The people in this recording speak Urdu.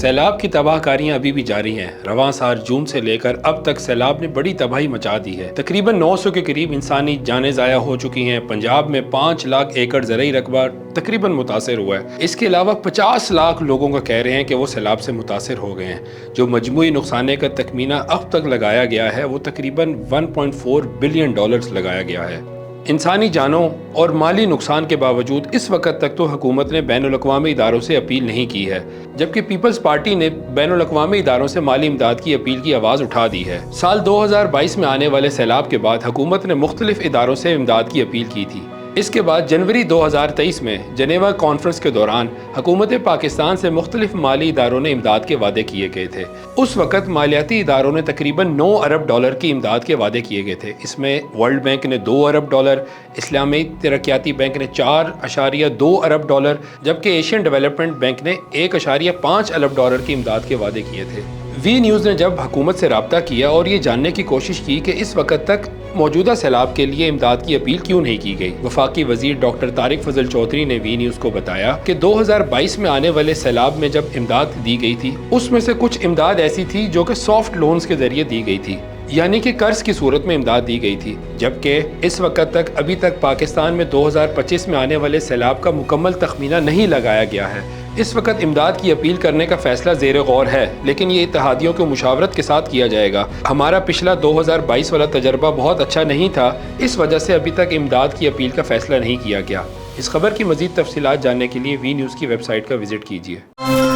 سیلاب کی تباہ کاریاں ابھی بھی جاری ہیں۔ رواں سال جون سے لے کر اب تک سیلاب نے بڑی تباہی مچا دی ہے۔ تقریباً 900 کے قریب انسانی جانیں ضائع ہو چکی ہیں۔ پنجاب میں 5 لاکھ ایکڑ زرعی رقبہ تقریباً متاثر ہوا ہے۔ اس کے علاوہ 50 لاکھ لوگوں کا کہہ رہے ہیں کہ وہ سیلاب سے متاثر ہو گئے ہیں۔ جو مجموعی نقصانے کا تخمینہ اب تک لگایا گیا ہے وہ تقریباً $1.4 بلین لگایا گیا ہے۔ انسانی جانوں اور مالی نقصان کے باوجود اس وقت تک تو حکومت نے بین الاقوامی اداروں سے اپیل نہیں کی ہے، جبکہ پیپلز پارٹی نے بین الاقوامی اداروں سے مالی امداد کی اپیل کی آواز اٹھا دی ہے۔ سال 2022 میں آنے والے سیلاب کے بعد حکومت نے مختلف اداروں سے امداد کی اپیل کی تھی۔ اس کے بعد جنوری 2023 میں جنیوا کانفرنس کے دوران حکومت پاکستان سے مختلف مالی اداروں نے امداد کے وعدے کیے گئے تھے۔ اس وقت مالیاتی اداروں نے تقریباً $9 ارب کی امداد کے وعدے کیے گئے تھے۔ اس میں ورلڈ بینک نے $2 ارب، اسلامی ترقیاتی بینک نے $4.2 ارب، جبکہ ایشین ڈیولپمنٹ بینک نے $1.5 ارب کی امداد کے وعدے کیے تھے۔ وی نیوز نے جب حکومت سے رابطہ کیا اور یہ جاننے کی کوشش کی کہ اس وقت تک موجودہ سیلاب کے لیے امداد کی اپیل کیوں نہیں کی گئی، وفاقی وزیر ڈاکٹر طارق فضل چودھری نے وی نیوز کو بتایا کہ 2022 میں آنے والے سیلاب میں جب امداد دی گئی تھی اس میں سے کچھ امداد ایسی تھی جو کہ سافٹ لونز کے ذریعے دی گئی تھی، یعنی کہ قرض کی صورت میں امداد دی گئی تھی، جبکہ اس وقت تک ابھی تک پاکستان میں 2025 میں آنے والے سیلاب کا مکمل تخمینہ نہیں لگایا گیا ہے۔ اس وقت امداد کی اپیل کرنے کا فیصلہ زیر غور ہے، لیکن یہ اتحادیوں کو مشاورت کے ساتھ کیا جائے گا۔ ہمارا پچھلا 2022 والا تجربہ بہت اچھا نہیں تھا، اس وجہ سے ابھی تک امداد کی اپیل کا فیصلہ نہیں کیا گیا۔ اس خبر کی مزید تفصیلات جاننے کے لیے وی نیوز کی ویب سائٹ کا وزٹ کیجیے۔